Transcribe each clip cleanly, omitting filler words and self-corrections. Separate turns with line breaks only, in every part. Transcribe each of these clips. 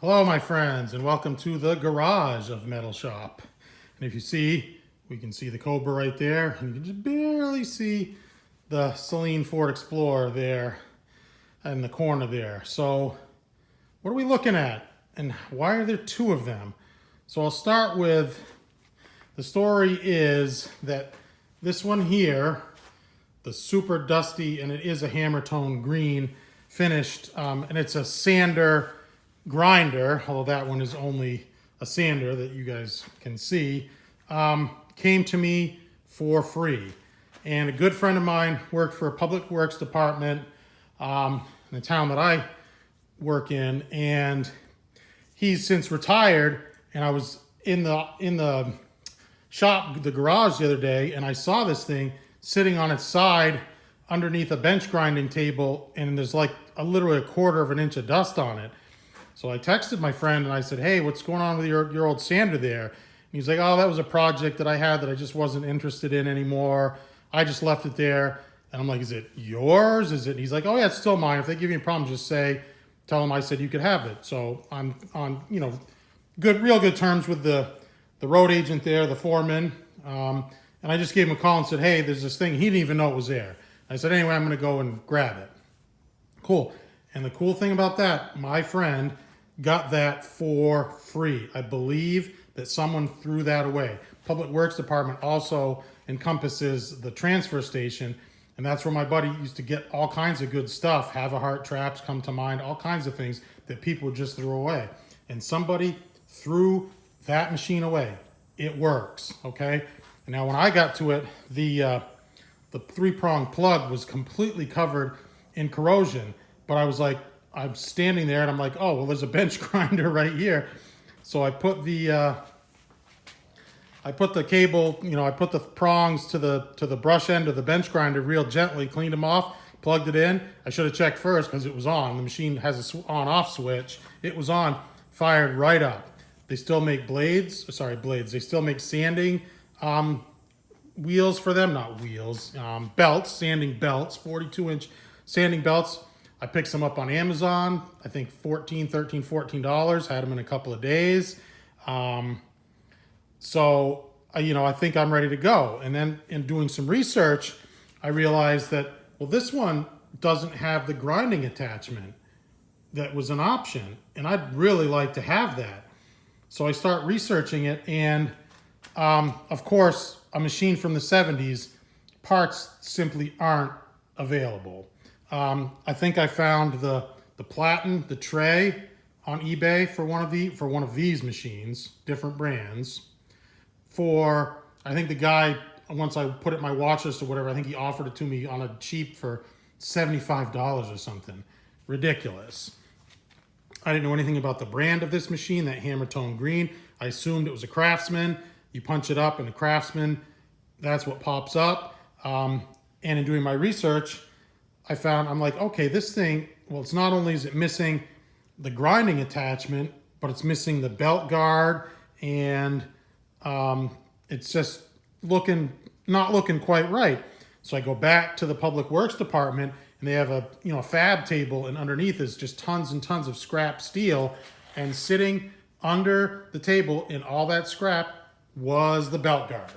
Hello, my friends, and welcome to the garage of Metal Shop. And if you see, we can see the Cobra right there, and you can just barely see the Celine Ford Explorer there in the corner there. So, what are we looking at, and why are there two of them? So, I'll start with the story is that this one here, the Super Dusty, and it is a hammer tone green finished, and it's a sander grinder, although that one is only a sander that you guys can see, came to me for free. And a good friend of mine worked for a public works department in the town that I work in, and he's since retired. And I was in the shop, the garage the other day, and I saw this thing sitting on its side underneath a bench grinding table, and there's like literally a quarter of an inch of dust on it. So I texted my friend and I said, "Hey, what's going on with your old sander there?" And he's like, "Oh, that was a project that I had that I just wasn't interested in anymore. I just left it there." And I'm like, "Is it yours? Is it?" And he's like, "Oh yeah, it's still mine. If they give you a problem, just tell them I said you could have it." So I'm on, real good terms with the road agent there, the foreman. And I just gave him a call and said, "Hey, there's this thing." He didn't even know it was there. I said, "Anyway, I'm going to go and grab it." Cool. And the cool thing about that, my friend got that for free. I believe that someone threw that away. Public Works Department also encompasses the transfer station, and that's where my buddy used to get all kinds of good stuff. Have a Heart traps come to mind, all kinds of things that people would just throw away. And somebody threw that machine away. It works, okay? And now when I got to it, the three-prong plug was completely covered in corrosion. But I was like, I'm standing there and I'm like, oh, well, there's a bench grinder right here. So I put the cable, I put the prongs to the brush end of the bench grinder real gently, cleaned them off, plugged it in. I should have checked first because it was on. The machine has a on-off switch. It was on, fired right up. They still make blades. They still make sanding wheels for them, not wheels, belts, sanding belts, 42-inch sanding belts. I picked some up on Amazon, I think $14. Had them in a couple of days. So, I think I'm ready to go. And then in doing some research, I realized that, well, this one doesn't have the grinding attachment that was an option. And I'd really like to have that. So I start researching it. And, of course, a machine from the 70s, parts simply aren't available. I think I found the platen, the tray on eBay for one of these machines, different brands. I think the guy, once I put it in my watch list or whatever, I think he offered it to me on a cheap for $75 or something. Ridiculous. I didn't know anything about the brand of this machine, that hammer tone green. I assumed it was a Craftsman. You punch it up in the Craftsman, that's what pops up. And in doing my research, I'm like, okay, this thing, well, it's not only is it missing the grinding attachment, but it's missing the belt guard, and it's just not looking quite right. So I go back to the Public Works Department, and they have a fab table, and underneath is just tons and tons of scrap steel, and sitting under the table in all that scrap was the belt guard.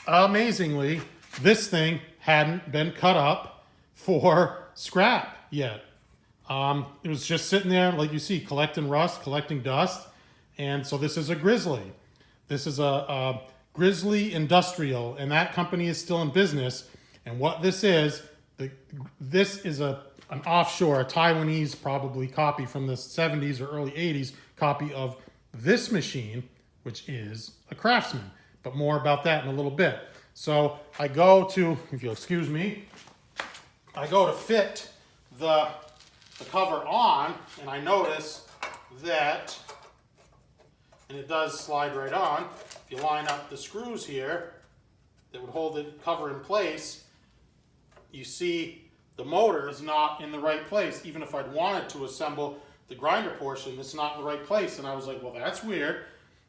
Amazingly, this thing hadn't been cut up for scrap yet. It was just sitting there, like you see, collecting rust, collecting dust. And so this is a Grizzly. This is a Grizzly Industrial, and that company is still in business. And what this is an offshore, a Taiwanese probably copy from the 70s or early 80s copy of this machine, which is a Craftsman. But more about that in a little bit. So I go to, if you'll excuse me, I go to fit the cover on, and I notice that, and it does slide right on, if you line up the screws here that would hold the cover in place, you see the motor is not in the right place. Even if I'd wanted to assemble the grinder portion, it's not in the right place. And I was like, well, that's weird.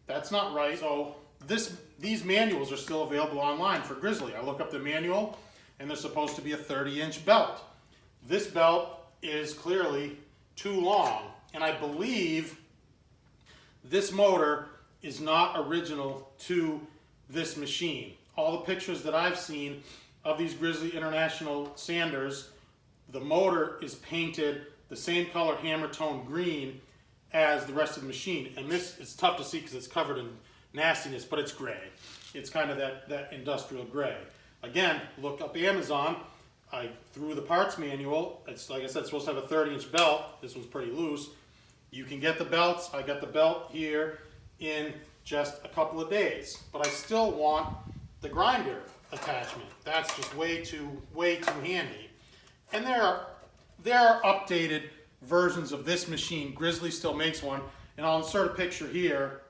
That's not right. So these manuals are still available online for Grizzly. I look up the manual, and there's supposed to be a 30-inch belt. This belt is clearly too long. And I believe this motor is not original to this machine. All the pictures that I've seen of these Grizzly International sanders, the motor is painted the same color hammer tone green as the rest of the machine. And this is tough to see because it's covered in nastiness, but it's gray. It's kind of that industrial gray. Again, look up Amazon. I threw the parts manual. It's, like I said, it's supposed to have a 30-inch belt. This one's pretty loose. You can get the belts. I got the belt here in just a couple of days, but I still want the grinder attachment. That's just way too handy. And there are updated versions of this machine. Grizzly still makes one, and I'll insert a picture here.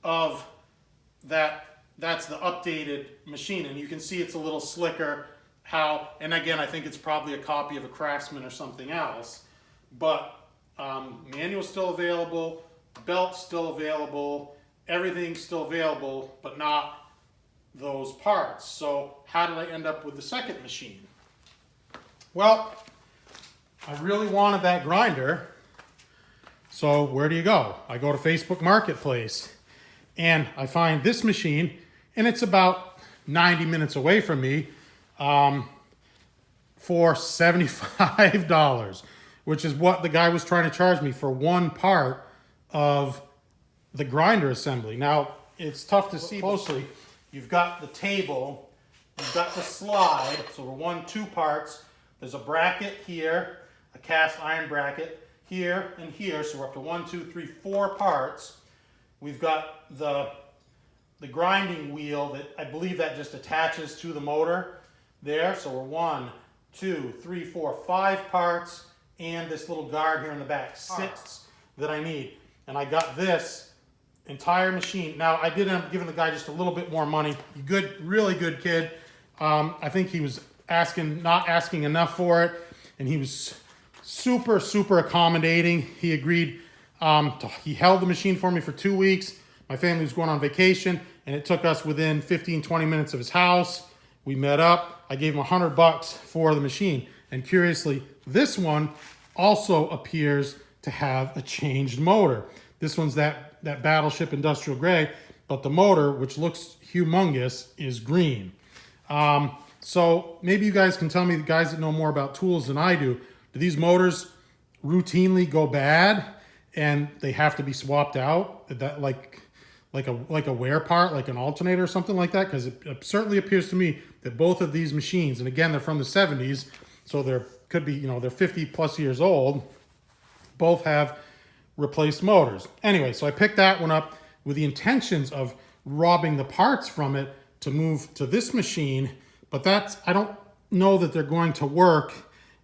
Of that's the updated machine, and you can see it's a little slicker. And again, I think it's probably a copy of a Craftsman or something else, but manual's still available, belt's still available, everything's still available, but not those parts. So how did I end up with the second machine? Well, I really wanted that grinder, so where do you go? I go to Facebook Marketplace, and I find this machine, and it's about 90 minutes away from me, for $75, which is what the guy was trying to charge me for one part of the grinder assembly. Now, it's tough to see closely. You've got the table, you've got the slide, so we're two parts. There's a bracket here, a cast iron bracket here and here, so we're up to 1, 2, 3, 4 parts. We've got the grinding wheel that I believe that just attaches to the motor there. So we're 1, 2, 3, 4, 5 parts, and this little guard here in the back, 6 that I need. And I got this entire machine. Now I did end up giving the guy just a little bit more money. Good, really good kid. I think he was not asking enough for it, and he was super, super accommodating. He agreed. He held the machine for me for 2 weeks. My family was going on vacation, and it took us within 15, 20 minutes of his house. We met up. I gave him $100 for the machine. And curiously, this one also appears to have a changed motor. This one's that Battleship Industrial Gray, but the motor, which looks humongous, is green. So maybe you guys can tell me, the guys that know more about tools than I do these motors routinely go bad and they have to be swapped out? That like a wear part, like an alternator or something like that? Because it certainly appears to me that both of these machines, and again, they're from the 70s, so they're could be, they're 50 plus years old, both have replaced motors. Anyway, so I picked that one up with the intentions of robbing the parts from it to move to this machine, but I don't know that they're going to work,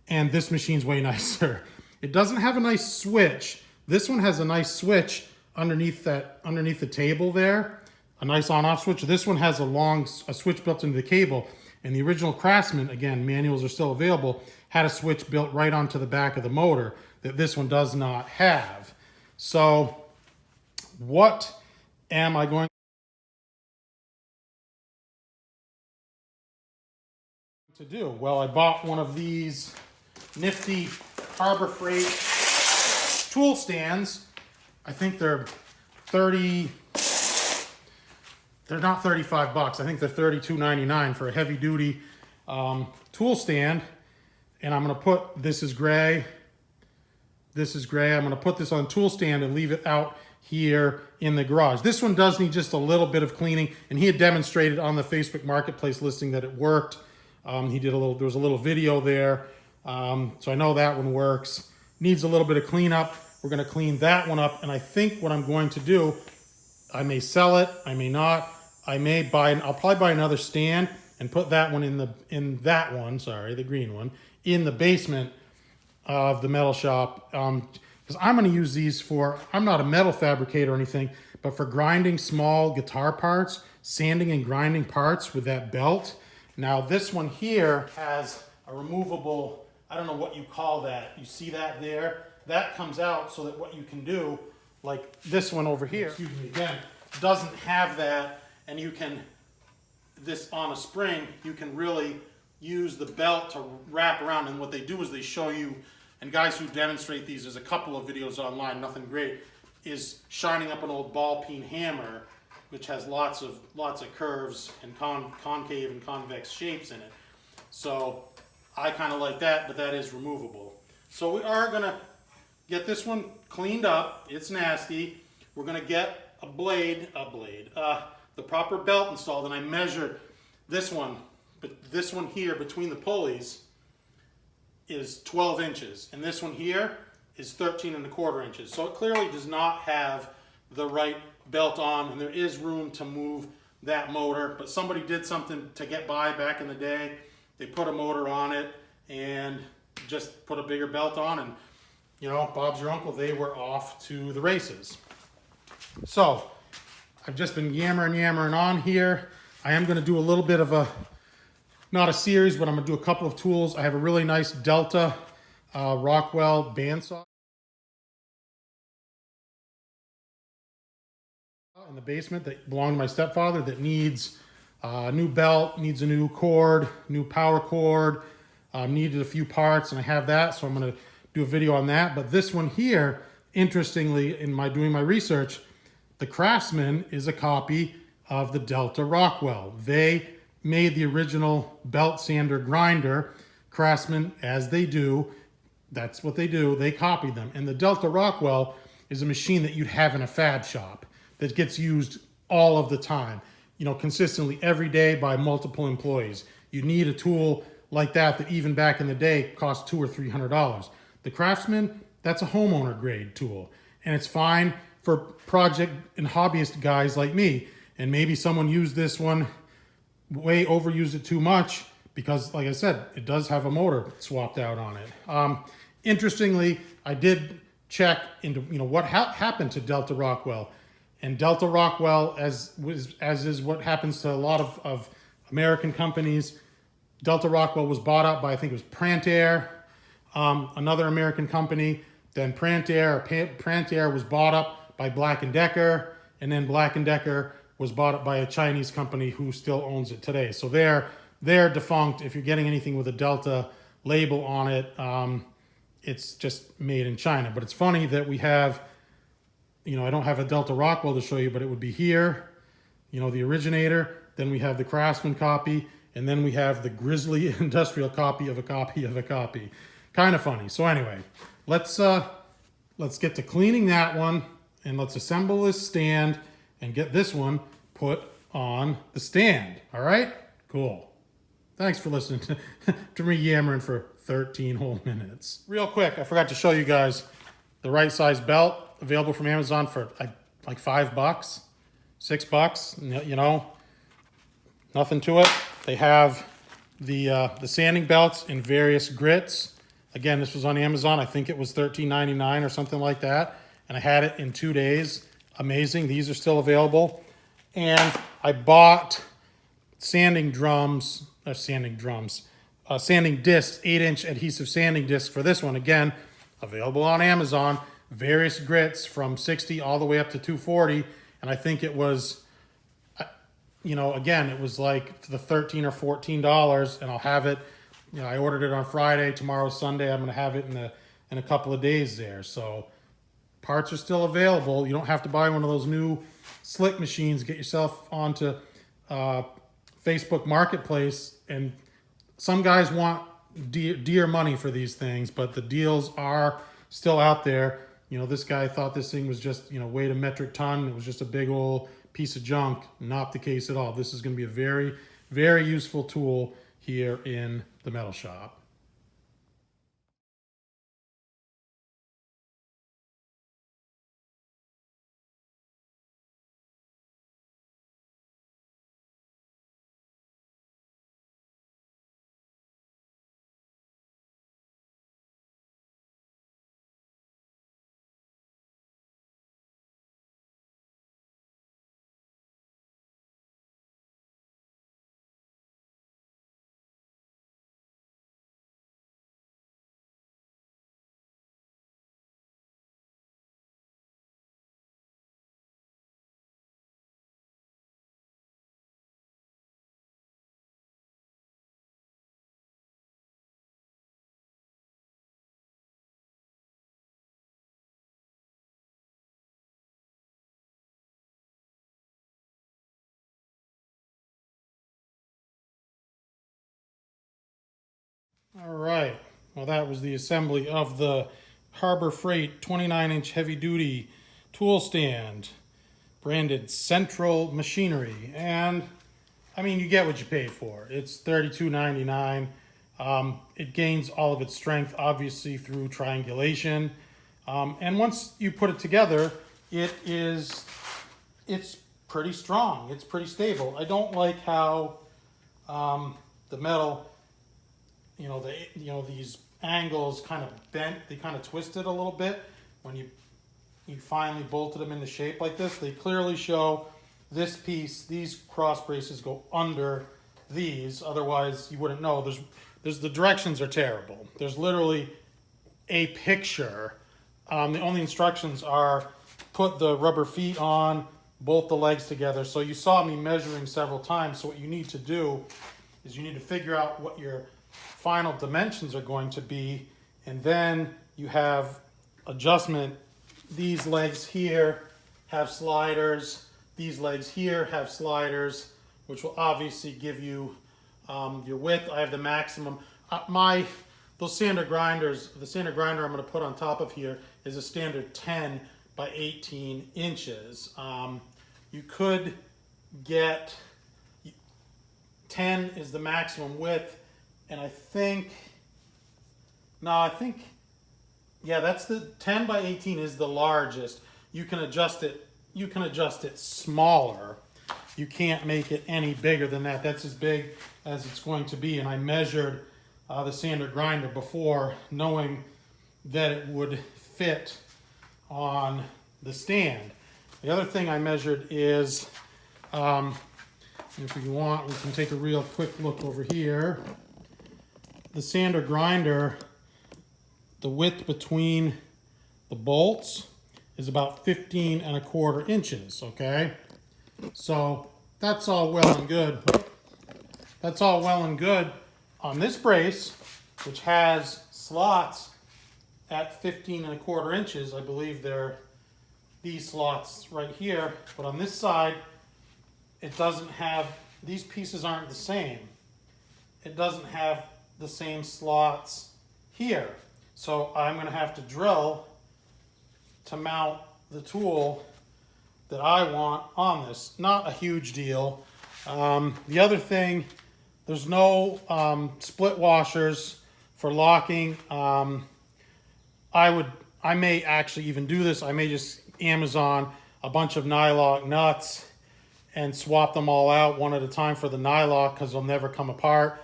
and this machine's way nicer. It doesn't have a nice switch. This one has a nice switch underneath the table there, a nice on-off switch. This one has a switch built into the cable, and the original Craftsman, again, manuals are still available, had a switch built right onto the back of the motor that this one does not have. So what am I going to do? Well, I bought one of these nifty Harbor Freight tool stands. I think they're not $35. I think they're $32.99 for a heavy duty tool stand. And I'm gonna put, this is gray. I'm gonna put this on tool stand and leave it out here in the garage. This one does need just a little bit of cleaning, and he had demonstrated on the Facebook Marketplace listing that it worked. There was a little video there. So I know that one works. Needs a little bit of cleanup. We're gonna clean that one up, and I think what I'm going to do, I may sell it, I may not. I'll probably buy another stand and put that one the green one, in the basement of the metal shop. Because I'm gonna use these I'm not a metal fabricator or anything, but for grinding small guitar parts, sanding and grinding parts with that belt. Now this one here has a removable, I don't know what you call that. You see that there? That comes out so that what you can do, like this one over here, excuse me again, doesn't have that, and you can, this on a spring, you can really use the belt to wrap around, and what they do is they show you, and guys who demonstrate these, there's a couple of videos online, nothing great, is shining up an old ball peen hammer, which has lots of curves and concave and convex shapes in it. So I kind of like that, but that is removable. So we are gonna get this one cleaned up. It's nasty. We're gonna get the proper belt installed, and I measured this one, but this one here between the pulleys is 12 inches, and this one here is 13¼ inches. So it clearly does not have the right belt on, and there is room to move that motor, but somebody did something to get by back in the day. They put a motor on it and just put a bigger belt on, and you know, Bob's your uncle, they were off to the races. So I've just been yammering on here. I am going to do a little bit of a, not a series, but I'm going to do a couple of tools. I have a really nice Delta Rockwell bandsaw in the basement that belonged to my stepfather that needs a new belt, needs a new cord, new power cord, needed a few parts, and I have that, so I'm going to do a video on that. But this one here, interestingly, in doing my research, the Craftsman is a copy of the Delta Rockwell. They made the original belt sander grinder. Craftsman, as they do, that's what they do, they copy them. And the Delta Rockwell is a machine that you'd have in a fab shop that gets used all of the time, you know, consistently every day by multiple employees. You need a tool like that even back in the day cost $200 or $300. The Craftsman, that's a homeowner grade tool, and it's fine for project and hobbyist guys like me. And maybe someone used this one, overused it too much, because like I said, it does have a motor swapped out on it. Interestingly, I did check into, you know, what happened to Delta Rockwell. And Delta Rockwell, as is what happens to a lot of American companies, Delta Rockwell was bought out by, I think it was Prantair, another American company. Then Prantair was bought up by Black & Decker, and then Black & Decker was bought up by a Chinese company who still owns it today. So they're defunct. If you're getting anything with a Delta label on it, it's just made in China. But it's funny that we have, you know, I don't have a Delta Rockwell to show you, but it would be here, you know, the originator. Then we have the Craftsman copy, and then we have the Grizzly Industrial copy of a copy of a copy. Kind of funny. So anyway, let's get to cleaning that one, and let's assemble this stand and get this one put on the stand. All right? Cool. Thanks for listening to me yammering for 13 whole minutes. Real quick, I forgot to show you guys the right size belt available from Amazon for like $5, $6, you know, nothing to it. They have the sanding belts in various grits. Again, this was on Amazon. I think it was $13.99 or something like that. And I had it in 2 days. Amazing. These are still available. And I bought sanding discs, 8-inch adhesive sanding discs for this one. Again, available on Amazon. Various grits from 60 all the way up to 240. And I think it was, you know, again, it was like the $13 or $14, and I'll have it. You know, I ordered it on Friday. Tomorrow's Sunday. I'm going to have it in a couple of days there. So parts are still available. You don't have to buy one of those new slick machines. Get yourself onto Facebook Marketplace, and some guys want dear money for these things, but the deals are still out there. You know, this guy thought this thing was just, you know, weighed a metric ton. It was just a big old piece of junk. Not the case at all. This is going to be a very, very useful tool here in the metal shop. All right, well that was the assembly of the Harbor Freight 29-inch heavy-duty tool stand, branded Central Machinery. And I mean, you get what you paid for. It's $32.99. It gains all of its strength, obviously, through triangulation. And once you put it together, it's pretty strong. It's pretty stable. I don't like how the metal, these angles kind of bent. They kind of twisted a little bit when you finally bolted them into shape like this. They clearly show this piece, these cross braces go under these, otherwise you wouldn't know. There's the directions are terrible. There's literally a picture. The only instructions are put the rubber feet on, bolt the legs together. So you saw me measuring several times. So what you need to do is you need to figure out what your final dimensions are going to be, and then you have adjustment. These legs here have sliders. These legs here have sliders, which will obviously give you your width. I have the maximum. Those sander grinders, the sander grinder I'm going to put on top of here is a standard 10 by 18 inches. You could get 10 is the maximum width, and yeah, that's the 10 by 18 is the largest. You can adjust it. You can adjust it smaller. You can't make it any bigger than that. That's as big as it's going to be. And I measured the sander grinder before, knowing that it would fit on the stand. The other thing I measured is, if you want, we can take a real quick look over here. The sander grinder, the width between the bolts is about 15¼ inches, okay? So that's all well and good. That's all well and good on this brace, which has slots at 15¼ inches. I believe they're these slots right here, but on this side, it doesn't have, these pieces aren't the same. It doesn't have the same slots here. So I'm going to have to drill to mount the tool that I want on this. Not a huge deal. The other thing, there's no split washers for locking. I may actually even do this. I may just Amazon a bunch of Nylock nuts and swap them all out one at a time for the Nylock, because they'll never come apart.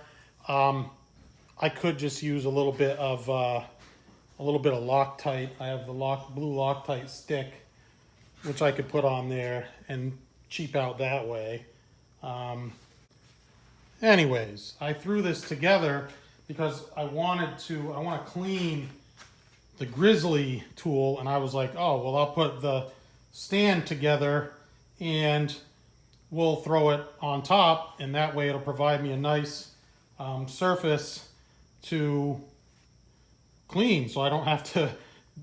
I could just use a little bit of Loctite. I have the blue Loctite stick, which I could put on there and cheap out that way. Anyways, I threw this together because I want to clean the Grizzly tool, and I was like, oh, well, I'll put the stand together and we'll throw it on top, and that way it'll provide me a nice surface to clean, so I don't have to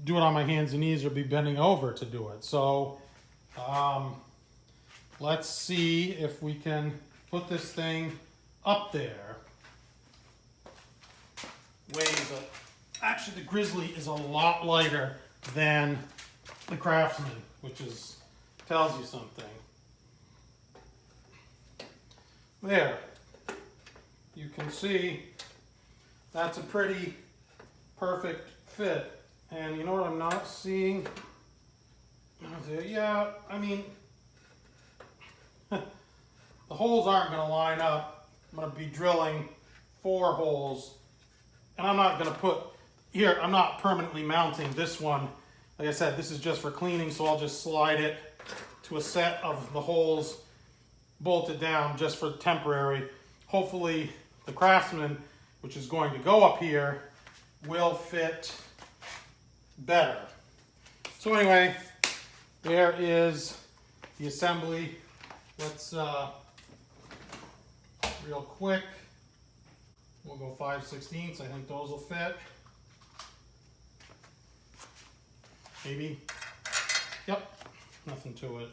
do it on my hands and knees or be bending over to do it. So let's see if we can put this thing up there. Actually, the Grizzly is a lot lighter than the Craftsman, which tells you something. There, you can see that's a pretty perfect fit. And you know what I'm not seeing? Yeah, I mean, the holes aren't going to line up. I'm going to be drilling 4 holes, and I'm not going to put here, I'm not permanently mounting this one. Like I said, this is just for cleaning, so I'll just slide it to a set of the holes bolted down just for temporary. Hopefully the Craftsman, which is going to go up here, will fit better. So anyway, there is the assembly. Let's real quick, we'll go 5/16. I think those will fit. Maybe. Yep, nothing to it.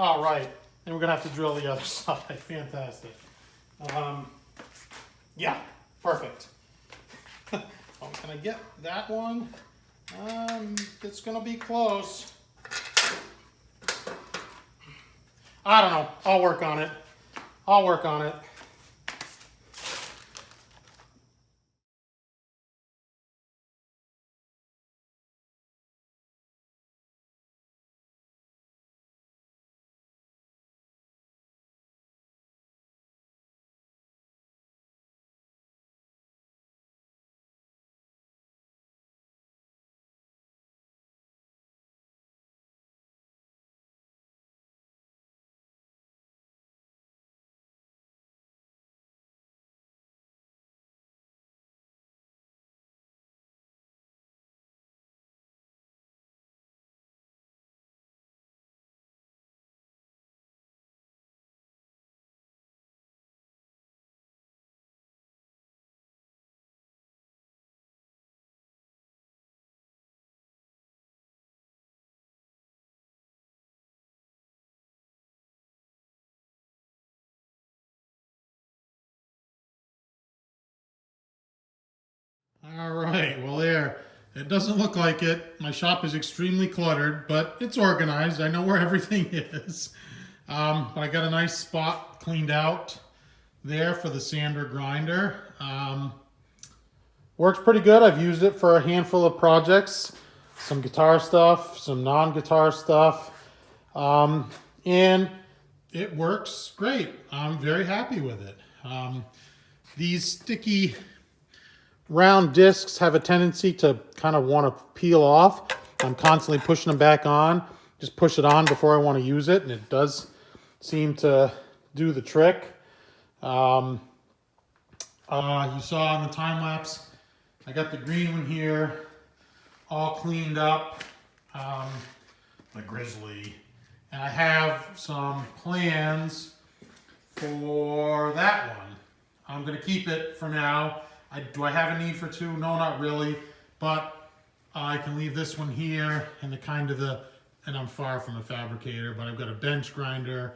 All right, and we're gonna have to drill the other side. Fantastic. Yeah, perfect. Oh, can I get that one? It's gonna be close. I don't know. I'll work on it. I'll work on it. All right, well there, it doesn't look like it. My shop is extremely cluttered, but it's organized. I know where everything is. But I got a nice spot cleaned out there for the sander grinder. Works pretty good. I've used it for a handful of projects, some guitar stuff, some non-guitar stuff, and it works great. I'm very happy with it. These sticky round discs have a tendency to kind of want to peel off. I'm constantly pushing them back on. Just push it on before I want to use it, and it does seem to do the trick. You saw in the time lapse, I got the green one here all cleaned up, the Grizzly, and I have some plans for that one. I'm going to keep it for now. Do I have a need for two? No, not really, but I can leave this one here and and I'm far from a fabricator, but I've got a bench grinder,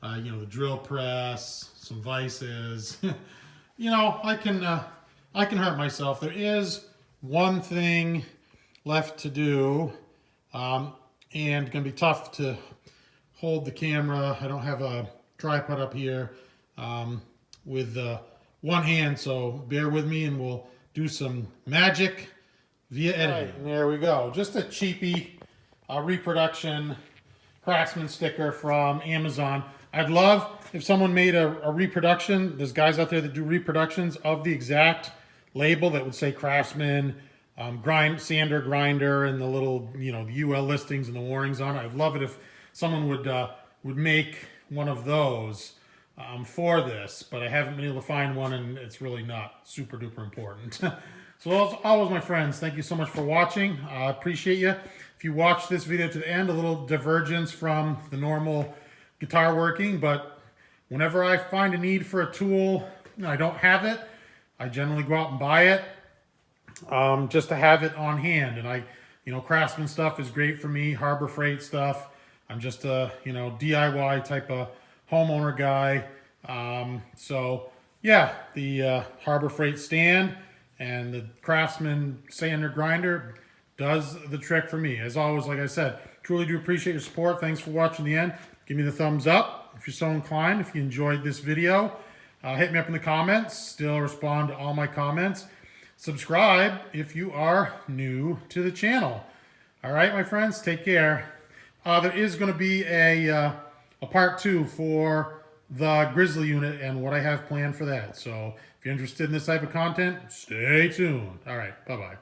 the drill press, some vices. I can hurt myself. There is one thing left to do, and gonna be tough to hold the camera. I don't have a tripod up here with one hand, so bear with me and we'll do some magic via editing. Right, and there we go. Just a cheapie reproduction Craftsman sticker from Amazon. I'd love if someone made a reproduction. There's guys out there that do reproductions of the exact label that would say Craftsman, sander grinder, and the little, the UL listings and the warnings on it. I'd love it if someone would make one of those for this, but I haven't been able to find one, and it's really not super duper important. So as always, my friends, thank you so much for watching. I appreciate you. If you watch this video to the end, a little divergence from the normal guitar working, but whenever I find a need for a tool, I don't have it, I generally go out and buy it just to have it on hand. And Craftsman stuff is great for me, Harbor Freight stuff. I'm just a, DIY type of homeowner guy. So yeah, the Harbor Freight stand and the Craftsman sander grinder does the trick for me. As always, like I said, truly do appreciate your support. Thanks for watching the end. Give me the thumbs up if you're so inclined. If you enjoyed this video, hit me up in the comments. Still respond to all my comments. Subscribe if you are new to the channel. All right, my friends, take care. There is going to be a part 2 for the Grizzly unit and what I have planned for that. So if you're interested in this type of content, stay tuned. All right, bye-bye.